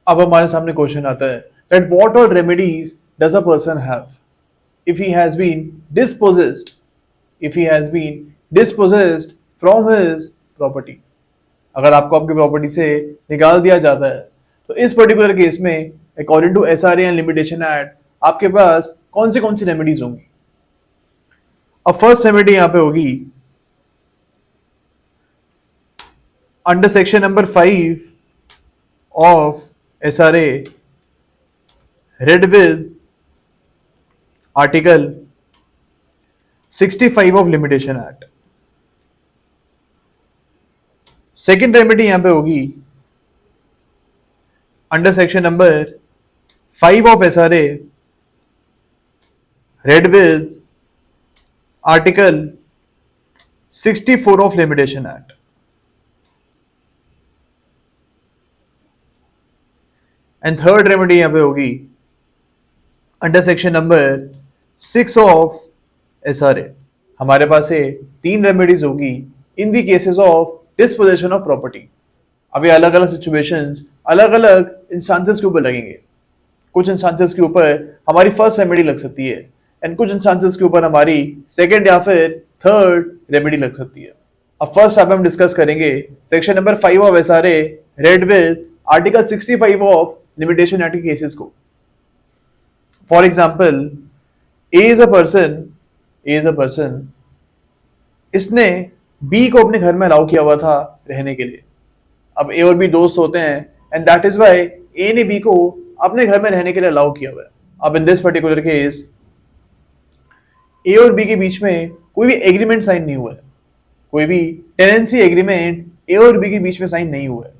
अब हमारे सामने क्वेश्चन आता है that what all remedies does a person have if he has been dispossessed if he has been dispossessed from his property. अगर आपको आपकी प्रॉपर्टी से निकाल दिया जाता है तो इस पर्टिकुलर केस में according to SRA and limitation act आपके पास कौन सी रेमेडीज होंगी. अब फर्स्ट रेमेडी यहां पे होगी under section number 5 of SRA read with Article 65 of Limitation Act. Second remedy यहां पे होगी under section number 5 of SRA read with Article 64 of Limitation Act. And third remedy यहां पे होगी under section number 6 of SRA. हमारे पास ये तीन रेमेडीज होगी in the cases of dispossession of property. अब ये अलग अलग सिचुएशंस अलग अलग इंस्टांसेस के ऊपर लगेंगे. कुछ इंस्टांसेस के ऊपर हमारी फर्स्ट रेमेडी लग सकती है एंड कुछ इंस्टांसेस के ऊपर हमारी सेकेंड या फिर थर्ड रेमेडी लग सकती है. अब फर्स्ट अब हम डिस्कस करेंगे section number 5 of SRA read with article 65 of limitation act के केसेस को. For example A is a person इसने बी को अपने घर में अलाउ किया हुआ था रहने के लिए. अब ए और बी दोस्त होते हैं एंड दैट इज वाई ए ने बी को अपने घर में रहने के लिए अलाउ किया हुआ है. अब इन दिस पर्टिकुलर केस ए और बी के बीच में कोई भी एग्रीमेंट साइन नहीं हुआ है. कोई भी टेनेंसी एग्रीमेंट ए और बी के बीच में साइन नहीं हुआ है.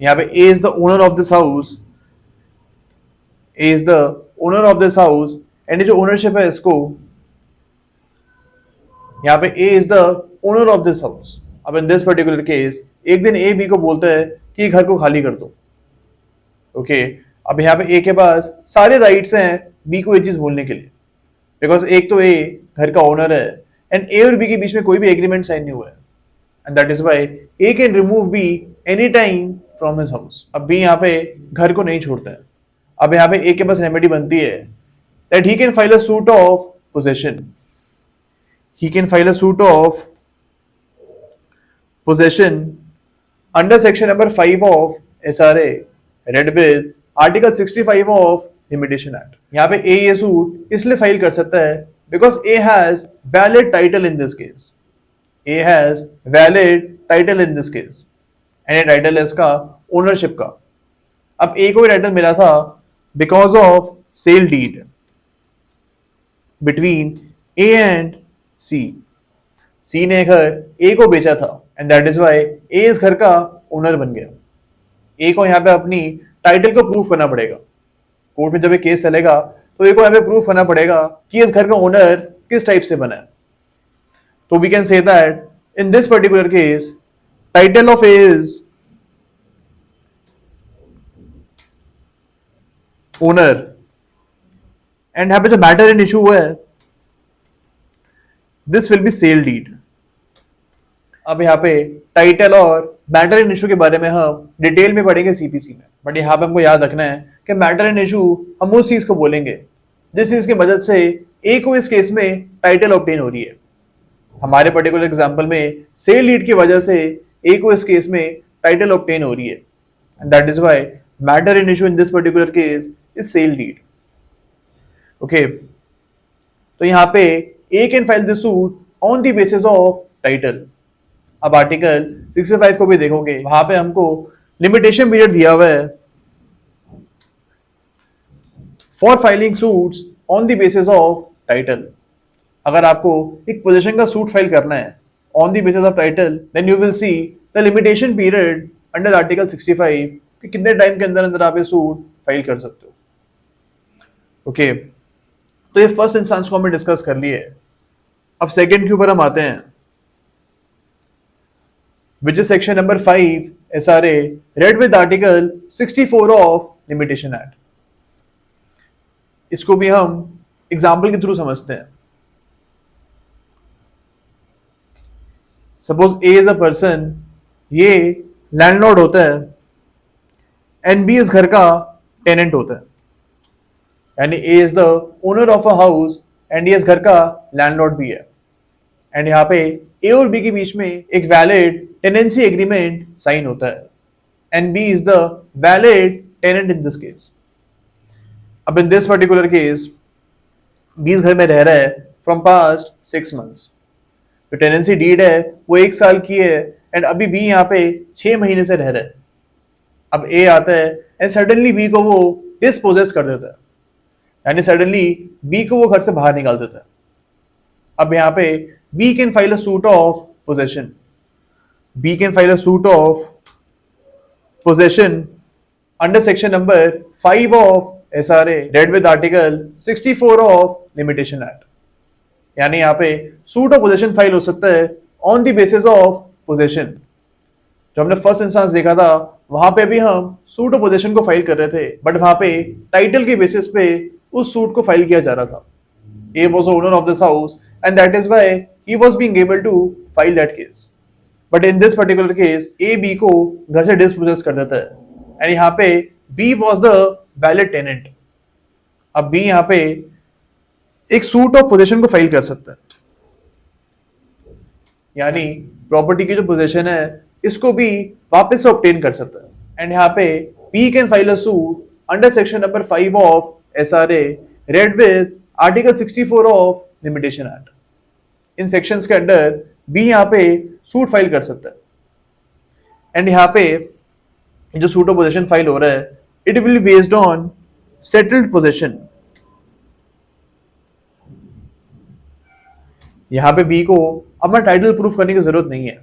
यहाँ पे A is the owner of this house. A is the owner of this house and जो ओनरशिप है इसको यहाँ पे A is the owner of this house. अब इन दिस पर्टिकुलर केस एक दिन ए बी को बोलता है कि घर को खाली कर दो. ओके अब यहाँ पे ए के पास सारे राइट्स हैं बी को ये चीज बोलने के लिए बिकॉज एक तो ए घर का ओनर है एंड ए और बी के बीच में कोई भी एग्रीमेंट साइन नहीं हुआ है and that is why A can remove B any time from his house. अब बी यहाँ पे घर को नहीं छोड़ता है. अब यहाँ पे ए के पास रेमेडी बनती है that he can file a suit of possession. He can file a suit of possession under section number 5 of SRA read with article 65 of limitation act. यहाँ पे ए ये सूट इसलिए फाइल कर सकता है because A has valid title in this case. A has valid title in this case and ये title है इसका ओनरशिप का. अब ए को टाइटल मिला था because of sale deed between A and C. C ने घर ए को बेचा था and that is why A इस घर का ओनर बन गया. ए को यहाँ पे अपनी टाइटल को प्रूफ करना पड़ेगा. कोर्ट में जब ये केस चलेगा तो ए को यहाँ पे प्रूफ करना पड़ेगा कि इस घर का ओनर किस टाइप से बना है. तो we can say that in this particular case title of A is owner and यहाँ पे जो मैटर इन इशू हुआ है this will be sale deed. अब यहाँ पे टाइटल और मैटर इन इशू के बारे में हम डिटेल में पढ़ेंगे सीपीसी में. बट यहाँ पे हमको याद रखना है कि मैटर इन इशू हम उस चीज को बोलेंगे जिस चीज की मदद से ए को इस केस में टाइटल ऑब्टेन हो रही है. हमारे पर्टिकुलर एग्जांपल में सेल डीड की वजह से ए को इस केस में टाइटल ऑब्टेन हो रही है and that is why matter in issue in this particular case is sale deed. Okay तो यहाँ पे A can file this suit on the basis of title. अब आर्टिकल 65 को भी देखोगे वहां पे हमको लिमिटेशन पीरियड दिया हुआ है for filing suits on the basis of title. अगर आपको एक पोजीशन का सूट फाइल करना है on the basis of title then you will see the limitation period under article 65 कि कितने टाइम के अंदर अंदर आप ये सूट फाइल कर सकते हो. ओके तो ये फर्स्ट इंस्टेंस को हमने डिस्कस कर लिए. अब सेकंड के ऊपर हम आते हैं which is section number 5 SRA read with article 64 of limitation act. इसको भी हम एग्जाम्पल के थ्रू समझते हैं. Suppose A is a person, ये लैंडलॉर्ड होता है एंड बी इस घर का टेनेंट होता है, यानी A is the owner of a house and ये इस घर का लैंडलॉर्ड भी है। एंड यहाँ पे ए और बी के बीच में एक वैलिड टेनेंसी एग्रीमेंट साइन होता है and B is the valid tenant in this case. अब in this particular case B इस घर में रह रहा है फ्रॉम पास्ट 6 months। जो टेनेंसी डीड है वो 1 साल की है एंड अभी बी यहाँ पे 6 महीने से रह रहा है। अब ए आता है एंड सडनली बी को वो डिस्पोजेस कर देता है, यानी सडनली बी को वो घर से बाहर निकाल देता है। अब यहाँ पे B can file a suit of possession. B can file a suit of possession under section number 5 of SRA read with article 64 of limitation act. यानी यहाँ पे सूट ऑफ पोजेशन फाइल हो सकता है on the basis of possession. जो हमने first instance देखा था वहां पे भी हम सूट ऑफ पोजेशन को फाइल कर रहे थे, बट वहां पे टाइटल के बेसिस पे उस सूट को फाइल किया जा रहा था। A was owner of this house and that is why he was being able to file that case. But in this particular case A B को घर से डिस्पोजेस कर देता है एंड यहाँ पे B was the valid tenant. अब B यहाँ पे एक सूट ऑफ पोजेशन को फाइल कर सकता है, यानी प्रॉपर्टी की जो पोजेशन है इसको भी वापस से ऑब्टेन कर सकता है। एंड यहाँ पे B can file a suit under section number 5 of SRA read with article 64 of limitation act. इन सेक्शंस के अंडर बी यहाँ पे सूट फाइल कर सकता है एंड यहाँ पे जो सूट ऑफ पोजेशन फाइल हो रहा है it will be based on settled possession. यहाँ पे बी को अपना टाइटल प्रूफ करने की जरूरत नहीं है,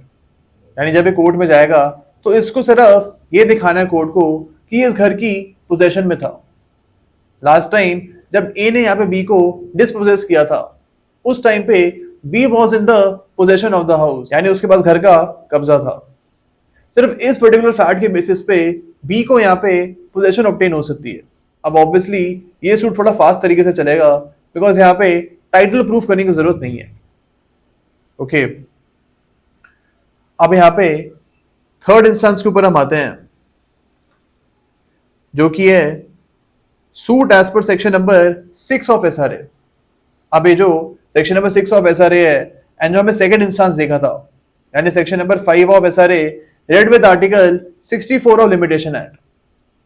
यानी जब ये कोर्ट में जाएगा तो इसको सिर्फ ये दिखाना है कोर्ट को कि ये इस घर की पोजेशन में था। लास्ट टाइम जब ए ने यहाँ पे बी को डिस्पोजेस किया था उस टाइम पे B was in the possession of the house, यानी उसके पास घर का कब्जा था। सिर्फ इस पर्टिकुलर फैक्ट के बेसिस पे बी को यहाँ पे पोजेशन ऑब्टेन हो सकती है। अब ऑब्वियसली ये सूट थोड़ा फास्ट तरीके से चलेगा बिकॉज यहाँ पे टाइटल प्रूफ करने की जरूरत नहीं है। ओके अब यहाँ पे थर्ड इंस्टेंस के ऊपर हम आते हैं जो कि है suit as per section number 6 of SRA। अब ये जो सेक्शन नंबर 6 ऑफ SRA है एंड जो हमें सेकंड इंस्टेंस देखा था यानी section number 5 of SRA read with article 64 of limitation act,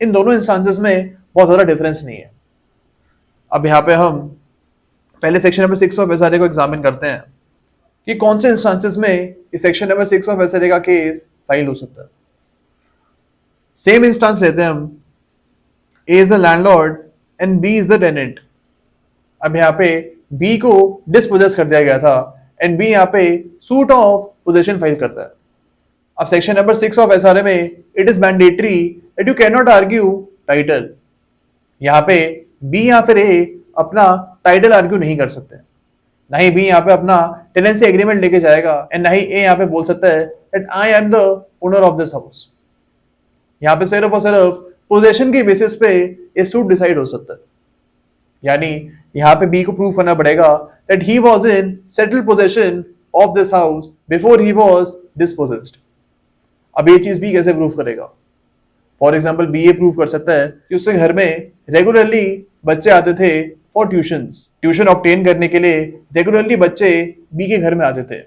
इन दोनों इंस्टेंसेस में बहुत ज्यादा डिफरेंस नहीं है। अब यहाँ पे हम पहले सेक्शन नंबर 6 ऑफ SRA को एग्जामिन करते हैं कि कौन से इंस्टेंसेस में इस सेक्शन नंबर 6 ऑफ SRA का केस फाइल हो सकता है। सेम इंस्टेंस लेते हैं हम, A is the landlord and B is the tenant. अब यहाँ पे B को डिस्पोजेस कर दिया गया था एंड B यहाँ पे सूट ऑफ पोजेशन फाइल करता है। अब सेक्शन नंबर 6 ऑफ SRA में it is mandatory that you can not argue title. यहाँ पे B या फिर A अपना टाइटल आर्ग्यू नहीं कर सकते, ना ही बी यहाँ पे अपना टेनेंसी एग्रीमेंट लेके जाएगा एंड ना ही ए यहाँ पे बोल सकता है that I am the owner of this house. यहाँ पे सिर्फ और सिर्फ पोजेशन की बेसिस पे ये सूट डिसाइड हो सकता है, यानी यहाँ पे बी को प्रूव करना पड़ेगा that he was in settled possession of this house before he was dispossessed. अब ये चीज बी कैसे प्रूव करेगा? फॉर एग्जाम्पल बी ये प्रूव कर सकता है कि उसके घर में रेगुलरली बच्चे आते थे फॉर ट्यूशन ऑब्टेन करने के लिए रेगुलरली बच्चे बी के घर में आते थे।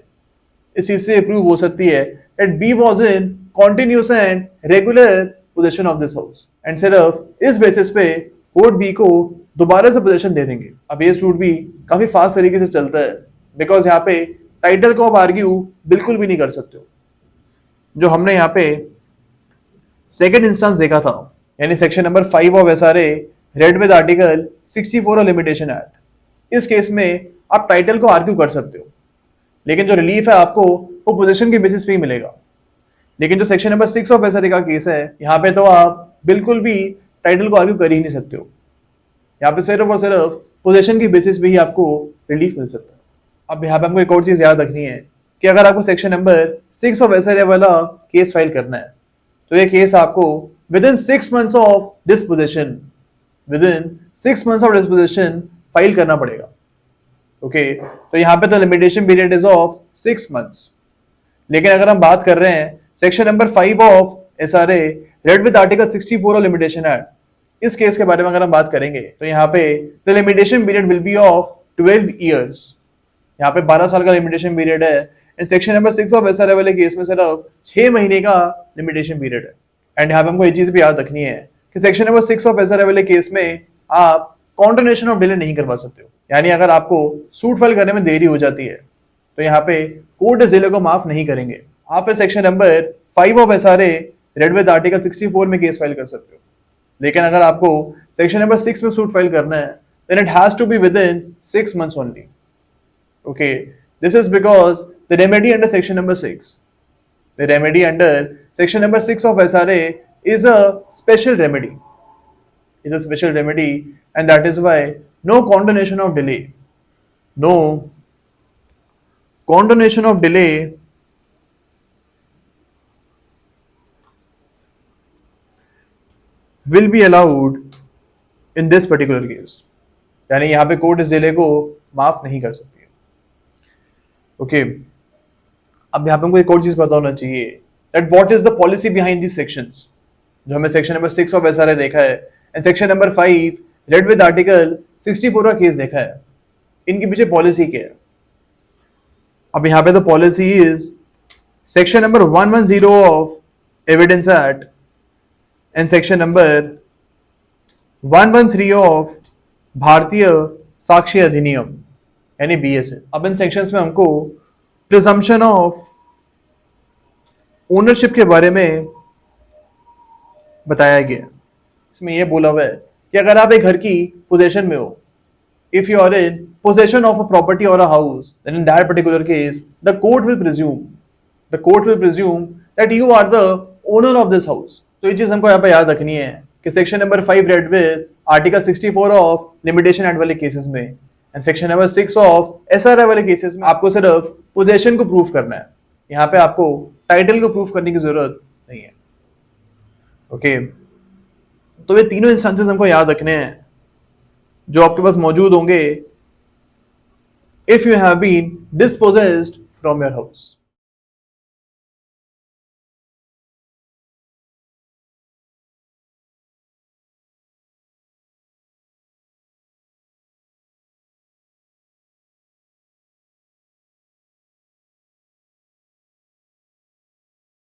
इस चीज से प्रूव हो सकती है that B was in continuous and regular position of this house and सिर्फ इस बेसिस पे कोर्ट बी को दोबारा से पोजीशन दे देंगे। अब ये सूट भी काफी फास्ट तरीके से चलता है बिकॉज यहाँ पे टाइटल को आप आर्ग्यू बिल्कुल भी नहीं कर सकते हो। जो हमने यहाँ पे सेकेंड इंस्टेंस देखा था यानी section number 5 of SRA read with article 64 of limitation act, इस केस में आप टाइटल को आर्ग्यू कर सकते हो लेकिन जो रिलीफ है आपको वो पोजीशन के बेसिस पे ही मिलेगा। लेकिन जो सेक्शन नंबर 6 ऑफ SRA का केस है यहाँ पे तो आप बिल्कुल भी टाइटल को आर्ग्यू कर ही नहीं सकते हो। यहाँ पे सिर्फ और सिर्फ पोजीशन की बेसिस पे ही आपको रिलीफ मिल सकता है। अब यहाँ पे हमको एक और चीज याद रखनी है कि अगर आपको सेक्शन नंबर 6 ऑफ SRA वाला केस फाइल करना है तो ये केस आपको with in 6 months of disposition file करना पड़ेगा। ओके तो यहाँ पे तो limitation period is of 6 months। लेकिन अगर हम बात कर रहे हैं section number 5 of SRA read with article 64 of limitation act, इस केस के बारे में अगर हम बात करेंगे तो यहाँ पे the limitation period will be of 12 years. यहाँ पे 12 साल का लिमिटेशन पीरियड है। And section number 6 of SRA वाले केस में सिर्फ 6 महीने का लिमिटेशन पीरियड है। एंड यहाँ पे हमको ये चीज भी याद रखनी है कि सेक्शन नंबर 6 ऑफ एसआरए वाले केस में आप कॉन्टिन्यूएशन ऑफ डिले नहीं करवा सकते हो। यानी अगर आपको सूट फाइल करने में देरी हो जाती है तो यहाँ पे कोर्ट इस डिले को माफ नहीं करेंगे। आप फिर section number 5 of SRA red with article 64 में केस फाइल कर सकते हो। लेकिन अगर आपको सेक्शन नंबर 6 में सूट फाइल करना है then it has to be within 6 months only. Okay, this is because the remedy under section number 6, the remedy under section number 6 of SRA is a special remedy, and that is why no condonation of delay, no condonation of delay will be allowed in this particular case. यानी यहाँ पे court इस delay को माफ नहीं कर सकती है। ओके, अब यहाँ पे हमको एक और चीज पता होना चाहिए that what is the policy behind this sections, जो हमें सेक्शन नंबर 6 ऑफ एसआरए देखा है and section number 5 red with article 64 का केस देखा है। इनके पीछे पॉलिसी क्या है? अब यहाँ पे the policy is section number 110 of evidence act and section number 113 of भारतीय साक्ष्य अधिनियम यानी बीएसए। अब इन सेक्शंस में हमको प्रिजम्पशन ऑफ ओनरशिप के बारे में बताया गया। इसमें यह बोला हुआ है कि अगर आप एक घर की पोजेशन में हो, if you are in possession of a property और a house, then in that particular case the court will presume that you are the owner of this house. तो ये चीज हमको यहाँ पे याद रखनी है कि section number 5 red with article 64 of limitation act वाले केसेस में and section number 6 of SRA वाले केसेस में आपको सिर्फ पोजेशन को प्रूव करना है। यहाँ पे आपको टाइटल को प्रूव करने की जरूरत नहीं है। ओके, तो ये तीनों इंस्टेंसेस हमको याद रखने हैं जो आपके पास मौजूद होंगे if you have been dispossessed from your house.